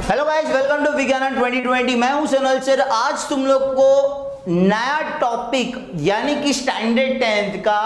Hello guys, welcome to विज्ञान 2020। मैं हूं सोनल सर। आज तुम लोग को नया टॉपिक यानी कि स्टैंडर्ड 10th का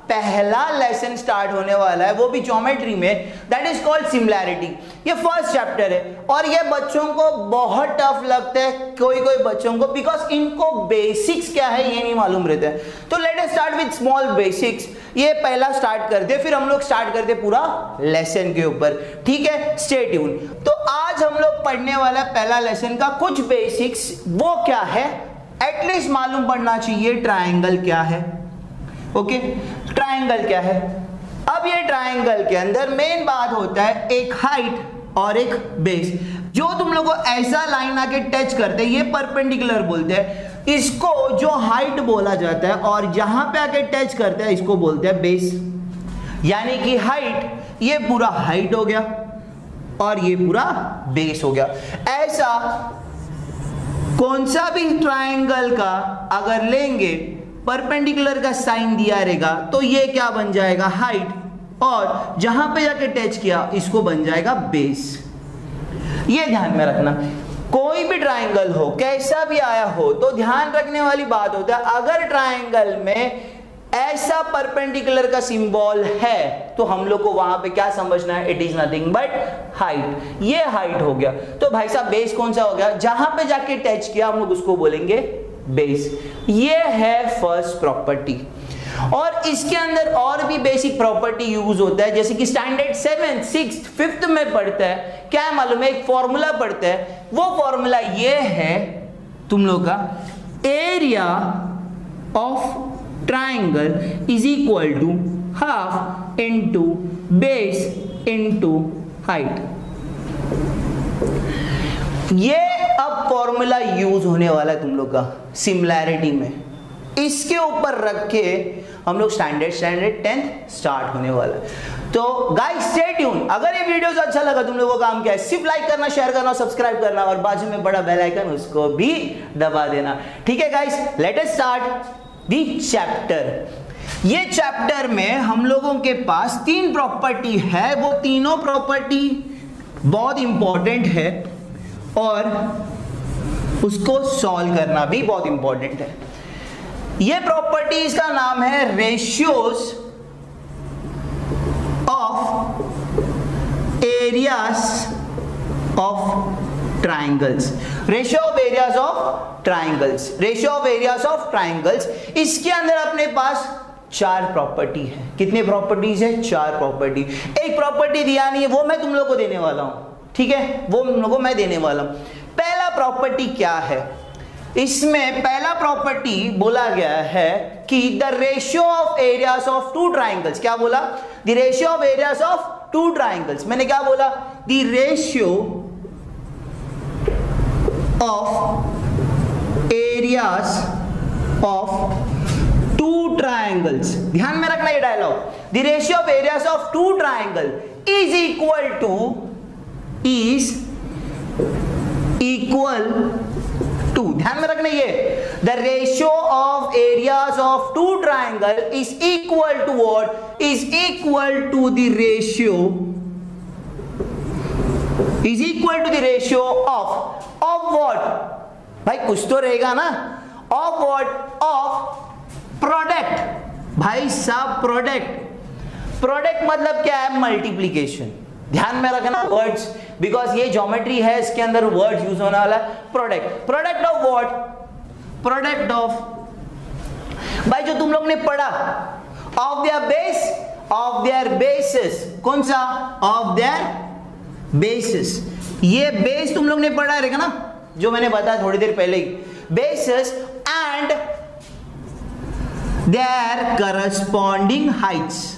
पहला लेसन स्टार्ट होने वाला है, वो भी ज्योमेट्री में। That is called similarity. ये फर्स्ट चैप्टर है और ये बच्चों को बहुत टफ लगता है, कोई कोई बच्चों को, बिकॉज इनको बेसिक्स क्या है ये नहीं मालूम रहता है। तो let us start with small basics. ये पहला स्टार्ट करते, फिर हम लोग स्टार्ट करते पूरा लेसन के ऊपर। ठीक है, स्टे ट्यून। तो आज हम लोग पढ़ने वाला पहला लेसन का कुछ बेसिक्स। वो क्या है, एटलीस्ट मालूम पड़ना चाहिए ट्रायंगल क्या है। ओके, ट्रायंगल क्या है। अब ये ट्रायंगल के अंदर मेन बात होता है एक हाइट और एक बेस। जो तुम लोग को ऐसा लाइन आके टच करते हैं ये परपेंडिकुलर बोलते हैं, इसको जो हाइट बोला जाता है, और जहां पे आके टच करते हैं इसको बोलते हैं बेस। यानी कि हाइट, ये पूरा हाइट हो गया और ये पूरा बेस हो गया। ऐसा कौन सा भी ट्रायंगल का अगर लेंगे, परपेंडिकुलर का साइन दिया रहेगा तो ये क्या बन जाएगा, हाइट, और जहां पे जाके टच किया इसको बन जाएगा बेस। ये ध्यान में रखना। कोई भी ट्रायंगल हो, कैसा भी आया हो, तो ध्यान रखने वाली बात होता है, अगर ट्रायंगल में ऐसा परपेंडिकुलर का सिंबल है तो हम लोग को वहां पे क्या समझना है, it is nothing but height. ये हाइट हो गया। तो भाई साहब बेस कौन सा हो गया, जहां पे जाके टच किया हम लोग उसको बोलेंगे बेस। ये है फर्स्ट प्रॉपर्टी। और इसके अंदर और भी बेसिक प्रॉपर्टी यूज होता है, जैसे कि स्टैंडर्ड 7th 6th 5th में पढ़ता है। क्या मालूम है, एक फॉर्मूला पढ़ता है। वो फॉर्मूला ये है तुम लोग का, area of triangle is equal to half into base into height. ये अब फॉर्मूला यूज होने वाला है तुम लोग का सिमिलैरिटी में। इसके ऊपर रख के हम लोग स्टैंडर्ड 10th स्टार्ट होने वाला है। तो गाइस स्टे ट्यून। अगर ये वीडियो अच्छा लगा, तुम लोगों का काम क्या है, सिर्फ लाइक करना, शेयर करना, सब्सक्राइब करना, और बाजू में बड़ा बेल आइकन उसको भी दबा देना। ठीक है guys, let us start the chapter. ये चैप्टर में हम लोगों के पास 3 प्रॉपर्टी है। वो तीनों प्रॉपर्टी बहुत इंपॉर्टेंट है और उसको सॉल्व करना भी बहुत इंपॉर्टेंट है। ये प्रॉपर्टीज का नाम है ratios of areas of triangles. Ratio of areas of triangles, ratio of areas of triangles. इसके अंदर अपने पास 4 प्रॉपर्टी है। कितने प्रॉपर्टीज है, 4 प्रॉपर्टी। एक प्रॉपर्टी दिया नहीं है, वो मैं तुम लोग को देने वाला हूं। ठीक है, वो तुम लोग को मैं देने वाला हूं। पहला प्रॉपर्टी क्या है, इसमें पहला प्रॉपर्टी बोला गया है कि the ratio of areas of 2 triangles. क्या बोला, the ratio of areas of 2 triangles. मैंने क्या बोला, the ratio of areas of 2 triangles. ध्यान में रखना ये dialogue, the ratio of areas of 2 triangle is equal to, ध्यान में रखना ये, the ratio of areas of 2 triangle is equal to what, is equal to the ratio, is equal to the ratio of what, भाई कुछ तो रहेगा ना, of what, of product. भाई साहब प्रोडक्ट, प्रोडक्ट मतलब क्या है, मल्टीप्लीकेशन। ध्यान में रखना वर्ड्स, बिकॉज ये ज्योमेट्री है, इसके अंदर वर्ड्स यूज होने वाला है। Product, product of what, product of, भाई जो तुम लोग ने पढ़ा, of their base, of their basis. कौन सा, ऑफ देयर बेसिस। ये बेस तुम लोग ने पढ़ा रहेगा ना, जो मैंने बताया थोड़ी देर पहले ही, bases and their corresponding heights.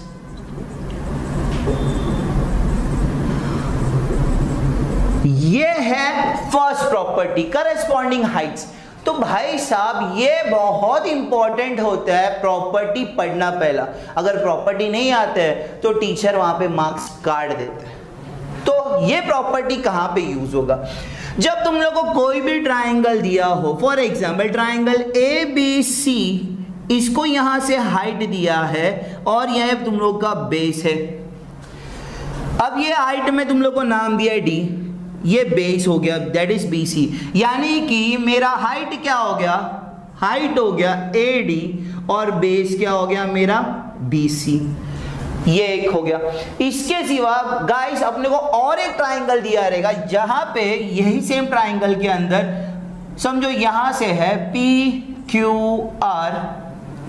ये है फर्स्ट प्रॉपर्टी, करस्पॉन्डिंग हाइट्स। तो भाई साहब ये बहुत इंपॉर्टेंट होता है प्रॉपर्टी पढ़ना पहला। अगर प्रॉपर्टी नहीं आते है तो टीचर वहां पे मार्क्स काट देते हैं। तो ये प्रॉपर्टी कहां पे यूज होगा, जब तुम लोग को कोई भी ट्रायंगल दिया हो, फॉर एग्जांपल ट्रायंगल ABC, इसको यहां से हाइट दिया है और यह तुम लोग का बेस है। अब ये हाइट में तुम लोग को नाम दिया है D, ये बेस हो गया, दैट इज BC, यानी कि मेरा हाइट क्या हो गया, हाइट हो गया AD और बेस क्या हो गया मेरा BC। ये एक हो गया। इसके सिवा गाइस अपने को और एक ट्राइंगल दिया रहेगा जहां पे यही सेम ट्राइंगल के अंदर समझो यहां से है PQR,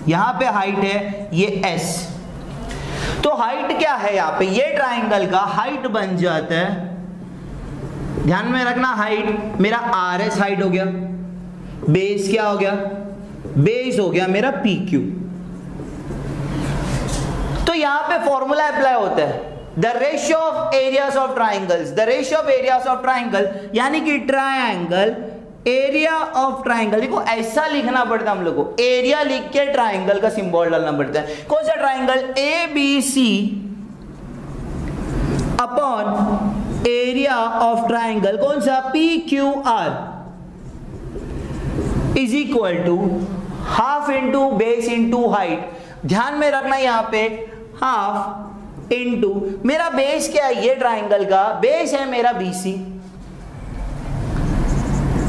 यहां पे हाइट है ये S। तो हाइट क्या है यहां पे, ये ट्राइंगल का हाइट बन जाता है, ध्यान में रखना, हाइट मेरा RS हाइट हो गया, बेस क्या हो गया, बेस हो गया मेरा PQ। तो यहां पे फॉर्मूला अप्लाई होता है, the ratio of areas of triangles, the ratio of areas of triangle, यानी कि ट्राइंगल एरिया ऑफ ट्राइंगल। देखो ऐसा लिखना पड़ता है हम लोग को, एरिया लिख के ट्राइंगल का सिंबल डालना पड़ता है। कौन सा triangle, ABC upon area of triangle कौन सा, PQR is equal to half into base into height. ध्यान में रखना यहां पे हाफ इंटू मेरा बेस क्या है, ये ट्राइंगल का बेस है मेरा BC,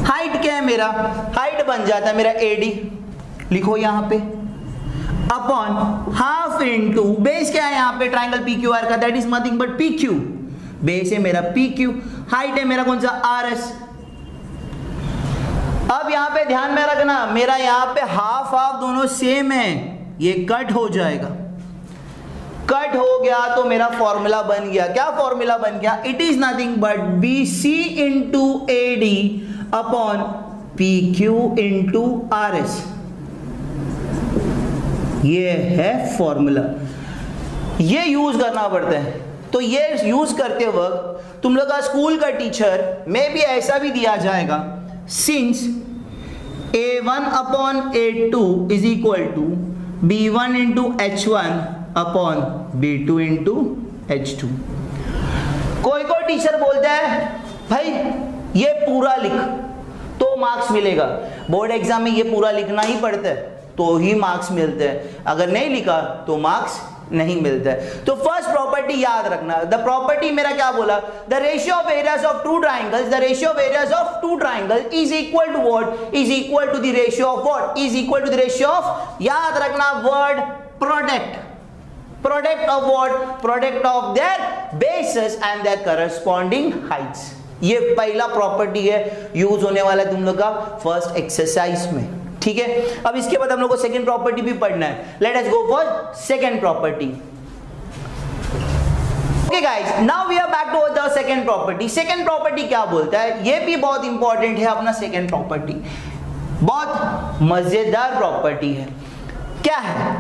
हाइट क्या है मेरा, हाइट बन जाता है मेरा AD, लिखो यहां पे, अपॉन हाफ इंटू बेस क्या है यहां पे ट्राइंगल PQR का, that is nothing but PQ, base है मेरा PQ, हाइट है मेरा कौन सा RS। अब यहां पे ध्यान में रखना मेरा यहां पे हाफ हाफ दोनों सेम है, ये कट हो जाएगा, कट हो गया तो मेरा फॉर्मूला बन गया, क्या फॉर्मूला बन गया, it is nothing but BC into AD upon PQ into RS। ये है फॉर्मूला, ये यूज करना पड़ता है। तो ये यूज करते वक्त तुम लोग का स्कूल का टीचर में भी ऐसा भी दिया जाएगा, since A1 upon A2 is equal to B1 into H1 upon B2 into H2। कोई टीचर बोलता है भाई ये पूरा लिख तो मार्क्स मिलेगा, बोर्ड एग्जाम में ये पूरा लिखना ही पड़ता है तो ही मार्क्स मिलते हैं, अगर नहीं लिखा तो मार्क्स नहीं मिलता है। तो फर्स्ट प्रॉपर्टी याद रखना, द प्रॉपर्टी मेरा क्या बोला, the ratio of areas of two triangles, the ratio of areas of two triangle is equal to what, is equal to the ratio of what, is equal to the ratio of, याद रखना word product, product of what, product of their bases and their corresponding heights. ये पहला property है, use होने वाला है तुम लोग का फर्स्ट एक्सरसाइज में, ठीक है। अब इसके बाद हम लोग को सेकंड प्रॉपर्टी भी पढ़ना है, let us go for second property. Okay guys, now we are back to the second property. Second property क्या बोलता है, ये भी बहुत इंपॉर्टेंट है अपना सेकंड प्रॉपर्टी, बहुत मजेदार प्रॉपर्टी है। क्या है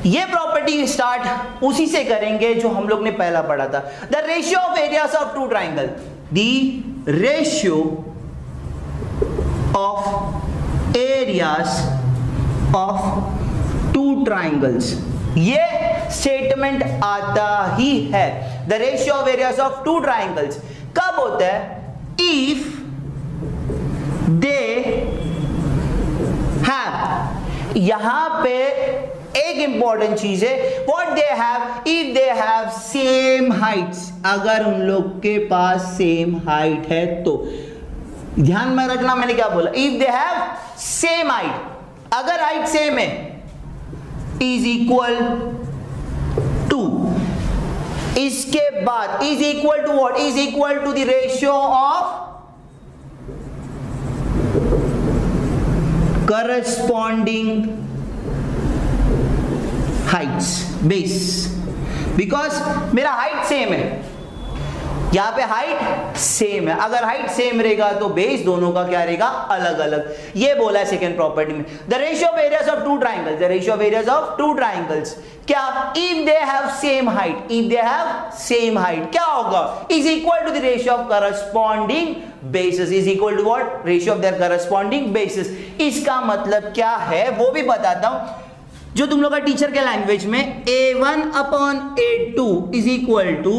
ये प्रॉपर्टी, स्टार्ट उसी से करेंगे जो हम लोग ने पहला पढ़ा था, the ratio of areas of two triangle, the ratio of areas of two triangles, ये स्टेटमेंट आता ही है। The ratio of areas of two triangles कब होता है, इफ दे हैव, यहां पे एक इंपॉर्टेंट चीज है, what they have, if they have same Heights, अगर उन लोग के पास सेम हाइट है तो, ध्यान में रखना मैंने क्या बोला, if they have same height, अगर हाइट सेम है, इज इक्वल टू, इसके बाद is equal to what, is equal to the ratio of corresponding heights base, because मेरा हाइट सेम है, यहां पे हाइट सेम है, अगर हाइट सेम रहेगा तो बेस दोनों का क्या रहेगा, अलग अलग। ये बोला है सेकंड प्रॉपर्टी में, the ratio of areas of two triangles, the ratio of areas of two triangles क्या, if they have same height, if they have same height क्या होगा, is equal to the ratio of corresponding bases, is equal to what, ratio of their corresponding bases. इसका मतलब क्या है वो भी बताता हूं, जो तुम लोग का टीचर के लैंग्वेज में A1 upon A2 is equal to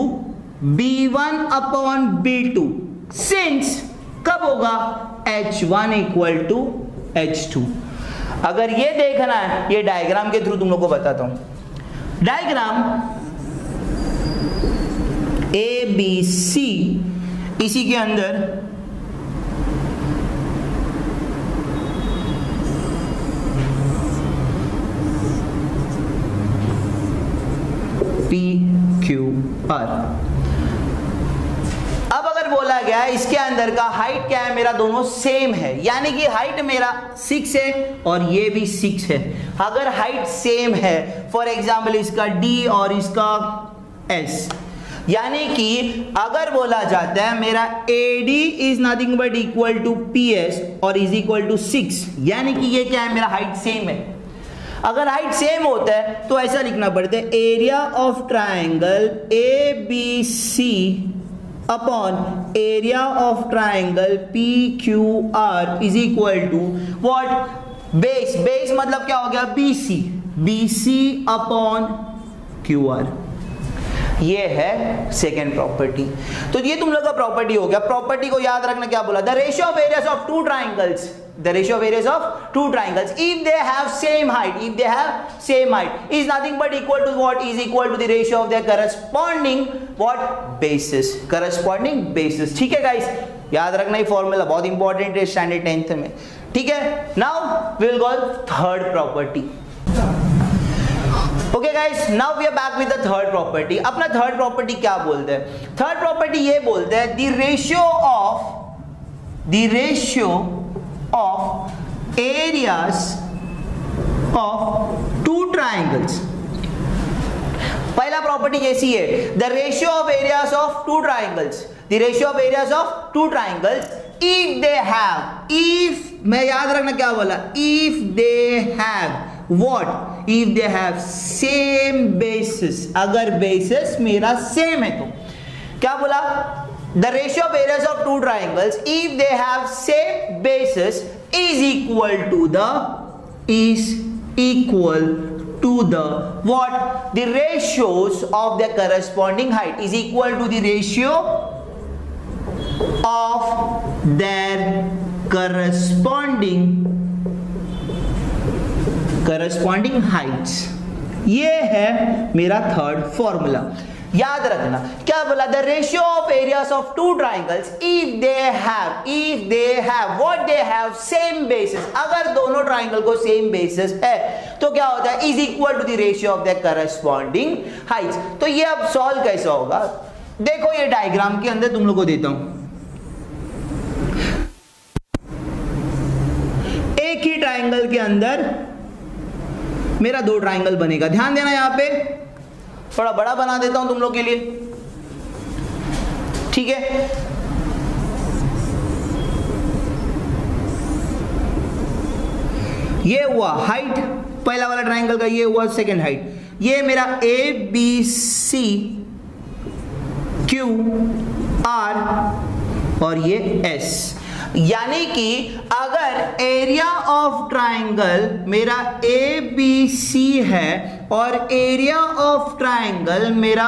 B1 upon B2, since कब होगा, H1 इक्वल टू H2। अगर ये देखना है, ये डायग्राम के थ्रू तुम लोग को बताता हूं। डायग्राम ABC इसी के अंदर PQR। अब अगर बोला गया है इसके अंदर का हाइट क्या है मेरा, दोनों सेम है, यानी कि हाइट मेरा 6 है और ये भी 6 है। अगर हाइट सेम है, फॉर एग्जाम्पल इसका D और इसका S, यानी कि अगर बोला जाता है मेरा AD is nothing but equal to PS और इज इक्वल टू 6, यानी कि ये क्या है मेरा हाइट सेम है। अगर हाइट सेम होता है तो ऐसा लिखना पड़ता है area of triangle ABC upon area of triangle PQR is equal to what, base. Base मतलब क्या हो गया, BC अपॉन QR। ये है सेकेंड प्रॉपर्टी। तो ये तुम लोग का प्रॉपर्टी हो गया। प्रॉपर्टी को याद रखना, क्या बोला, the ratio of areas of two triangles, the ratio of areas of two triangles if they have same height is nothing but equal to what, is equal to the ratio of their corresponding what, bases, corresponding bases। ठीक है guys, याद रखना ये formula बहुत important है standard 10th में। ठीक है, now we will go third property. Okay guys, now we are back with the third property. अपना थर्ड प्रॉपर्टी क्या बोलते हैं, थर्ड प्रॉपर्टी ये बोलते हैं the ratio of areas of two triangles। पहला प्रॉपर्टी कैसी है, the ratio of areas of two triangles, the ratio of areas of two triangles if they have, if, मैं याद रखना क्या बोला, if they have what, if they have same basis, अगर basis मेरा same है तो क्या बोला, the ratio of areas of two triangles if they have same basis is equal to the what, the ratios of their corresponding height is equal to the ratio of their corresponding heights। ये है मेरा third formula. याद रखना क्या बोला, the ratio of areas of two triangles if they have what, they have same basis, अगर दोनों triangle को सेम बेसिस है तो क्या होता है, is equal to the ratio of the corresponding heights. तो ये अब सॉल्व कैसे होगा, देखो ये डायग्राम के अंदर तुम लोग को देता हूं, एक ही ट्राइंगल के अंदर मेरा दो ट्राइंगल बनेगा। ध्यान देना, यहां पे थोड़ा बड़ा बना देता हूं तुम लोग के लिए, ठीक है। ये हुआ हाइट पहला वाला ट्राइंगल का, ये हुआ सेकंड हाइट। ये मेरा ABC QR और ये S, यानी कि अगर एरिया ऑफ ट्राइंगल मेरा ABC है और एरिया ऑफ ट्राइंगल मेरा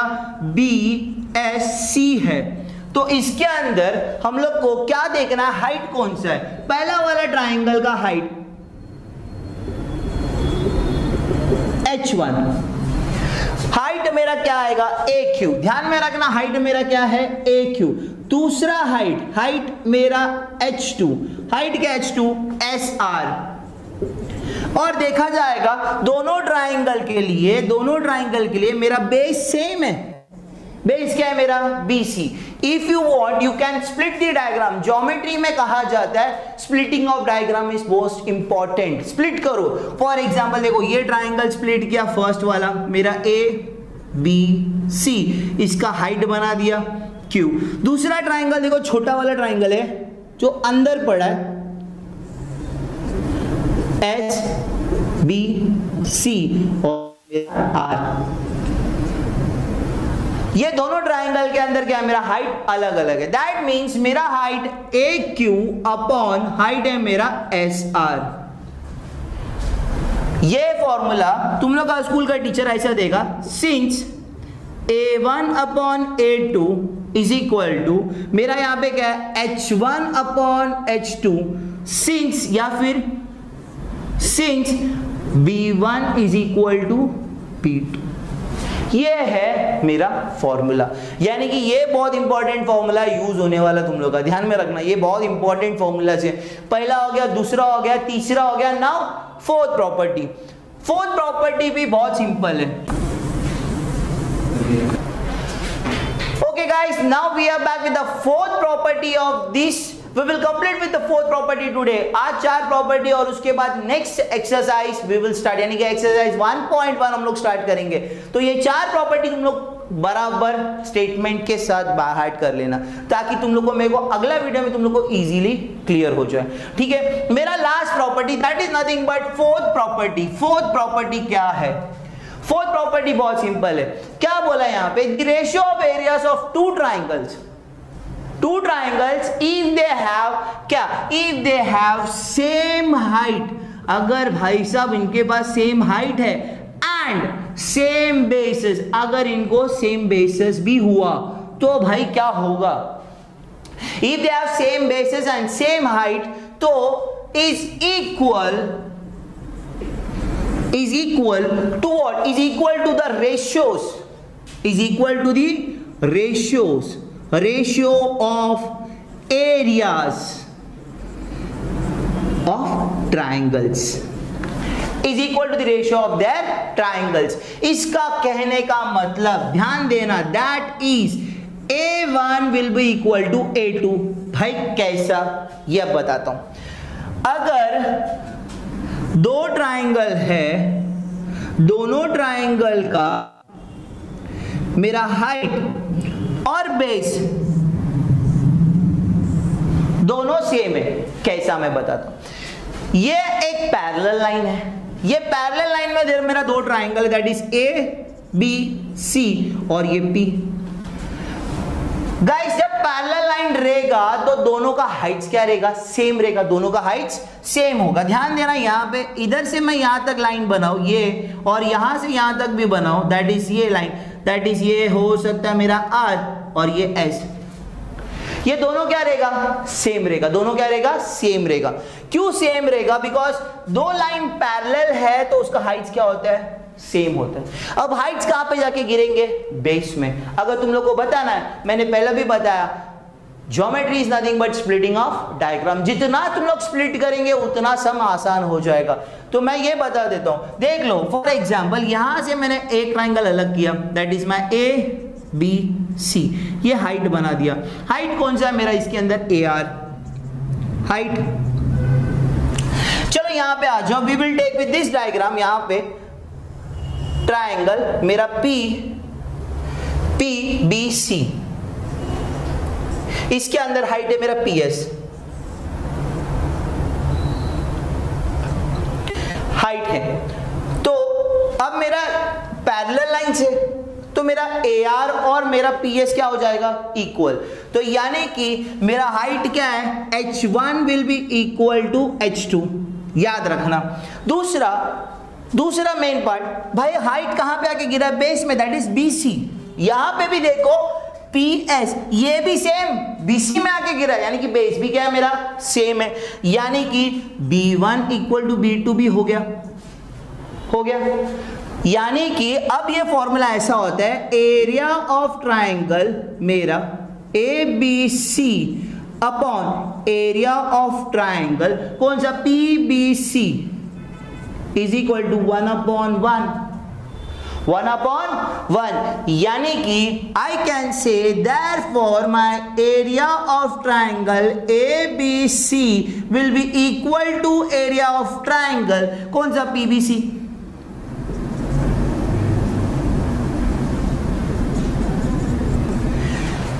BSC है, तो इसके अंदर हम लोग को क्या देखना है, हाइट कौन सा है। पहला वाला ट्राइंगल का हाइट H1, हाइट मेरा क्या आएगा AQ, ध्यान में रखना हाइट मेरा क्या है AQ। दूसरा हाइट मेरा H2, हाइट क्या H2 SR। और देखा जाएगा दोनों ट्राइंगल के लिए मेरा बेस सेम है। बेस क्या है मेरा BC। If you want you can split the diagram. Geometry में कहा जाता है splitting of diagram is most important. Split करो, फॉर एग्जांपल देखो ये ट्राइंगल स्प्लिट किया, फर्स्ट वाला मेरा ABC, इसका हाइट बना दिया Q। दूसरा ट्राइंगल देखो, छोटा वाला ट्राइंगल है जो अंदर पड़ा है SBC और R। ये दोनों ट्राइंगल के अंदर क्या है, मेरा हाइट अलग अलग है। दैट मीन्स मेरा हाइट AQ अपॉन हाइट है मेरा SR। ये फॉर्मूला तुम लोग का स्कूल का टीचर ऐसा देगा, since A1 upon A2 is equal to मेरा यहां पे क्या है H1 अपॉन H2, सिंस या फिर since B1 is equal to B2। ये है मेरा फॉर्मूला, यानी कि ये बहुत इंपॉर्टेंट फॉर्मूला यूज होने वाला तुम लोग का, ध्यान में रखना। ये बहुत इंपॉर्टेंट फॉर्मूला है। पहला हो गया, दूसरा हो गया, तीसरा हो गया, now fourth property. Fourth property भी बहुत सिंपल है। Okay guys, now we are back with the fourth property of this. We will complete with the fourth property today. आज 4 प्रॉपर्टी और उसके बाद next exercise we will start, यानी कि exercise 1.1 हम लोग स्टार्ट करेंगे। तो ये 4 प्रॉपर्टी तुम लोग बराबर स्टेटमेंट के साथ बाहर कर लेना, ताकि तुम लोग को मेरे को अगला वीडियो में तुम लोग को इजीली क्लियर हो जाए, ठीक है। मेरा last property that is nothing but fourth property. Fourth property क्या है? फोर्थ प्रॉपर्टी बहुत सिंपल है। क्या बोला यहाँ पे? The ratio of areas of two triangles, two triangles if they have क्या, if they have same height, अगर भाई साहब इनके पास सेम हाइट है एंड सेम बेसिस, अगर इनको सेम बेसिस भी हुआ तो भाई क्या होगा? if they have same basis and same height तो is equal to what? Is equal to the ratios, is equal to the ratios, ratio of areas of triangles is equal to the ratio of their triangles। इसका कहने का मतलब ध्यान देना, that is A1 will be equal to A2। भाई कैसा, ये अब बताता हूं। अगर दो ट्राइंगल है, दोनों ट्राइंगल का मेरा हाइट और बेस दोनों सेम है, कैसा मैं बताता हूं। ये एक पैरेलल लाइन है, ये पैरेलल लाइन में इधर मेरा दो triangle that is A B C और ये पी। गाइस जब पैरेलल लाइन रहेगा तो दोनों का हाइट्स क्या रहेगा? सेम रहेगा, दोनों का हाइट्स सेम होगा। ध्यान देना, यहां पे इधर से मैं यहां तक लाइन बनाऊं ये, और यहां से यहां तक भी बनाऊं दैट इज ये लाइन, दैट इज ये हो सकता है मेरा आर और ये एस। ये दोनों क्या रहेगा? सेम रहेगा। दोनों क्या रहेगा? सेम रहेगा। क्यों सेम रहेगा? बिकॉज दो लाइन पैरेलल है तो उसका हाइट्स क्या होता है? सेम होता है। अब हाइट्स कहां पे जाके गिरेंगे? बेस में। अगर तुम लोग को बताना है, मैंने पहले भी बताया, geometry is nothing but splitting of diagram. जितना तुम लोग स्प्लिट करेंगे उतना सम आसान हो जाएगा। तो मैं ये बता देता हूं, देख लो फॉर एग्जांपल यहां से मैंने एक ट्राइंगल अलग किया that is my A B C, ये हाइट बना दिया। हाइट कौन सा है मेरा? इसके अंदर ए आर हाइट। चलो यहां पे आ जाओ, we will take with this diagram. यहां पे ट्राइंगल मेरा पी बी सी, इसके अंदर हाइट है मेरा पी एस, हाइट है। तो अब मेरा पैरेलल लाइन से तो मेरा ए आर और मेरा पी एस क्या हो जाएगा? इक्वल। तो यानी कि मेरा हाइट क्या है? H1 will be equal to H2, याद रखना। दूसरा मेन पार्ट, भाई हाइट कहां पे आके गिरा? बेस में, दैट इज BC। यहां पे भी देखो PS, ये भी सेम BC में आके गिरा, यानी कि बेस भी क्या है मेरा? सेम है। यानी कि B1 इक्वल टू B2 भी हो गया। यानी कि अब ये फॉर्मूला ऐसा होता है, एरिया ऑफ ट्राइंगल मेरा ABC upon area of triangle कौन सा? PBC इज इक्वल टू 1/1, यानी कि I can say therefore my area of triangle ABC will be equal to area of triangle कौन सा? PBC।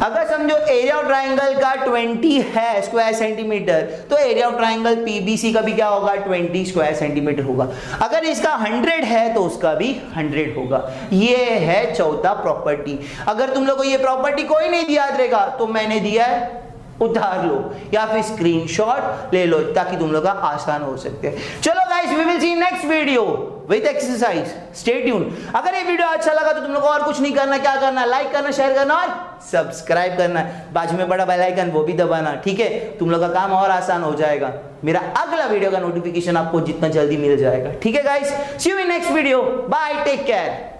अगर समझो एरिया ऑफ ट्राइंगल का 20 है स्क्वायर सेंटीमीटर, तो एरिया ऑफ ट्राइंगल PBC का भी क्या होगा? 20 स्क्वायर सेंटीमीटर होगा। अगर इसका 100 है तो उसका भी 100 होगा। ये है चौथा प्रॉपर्टी। अगर तुम लोग को ये प्रॉपर्टी कोई नहीं याद रहेगा तो मैंने दिया है, उतार लो या फिर स्क्रीनशॉट ले लो, ताकि तुम लोग का आसान हो सकते हैं। चलो guys, we will see next video with exercise. Stay tuned. अगर ये वीडियो अच्छा लगा तो तुम लोग को और कुछ नहीं करना, क्या करना? लाइक करना, शेयर करना और सब्सक्राइब करना। बाजू में बड़ा बेल आइकन वो भी दबाना, ठीक है? तुम लोग का काम और आसान हो जाएगा। मेरा अगला वीडियो का नोटिफिकेशन आपको जितना जल्दी मिल जाएगा, ठीक है guys? See you in next video. Bye, take care.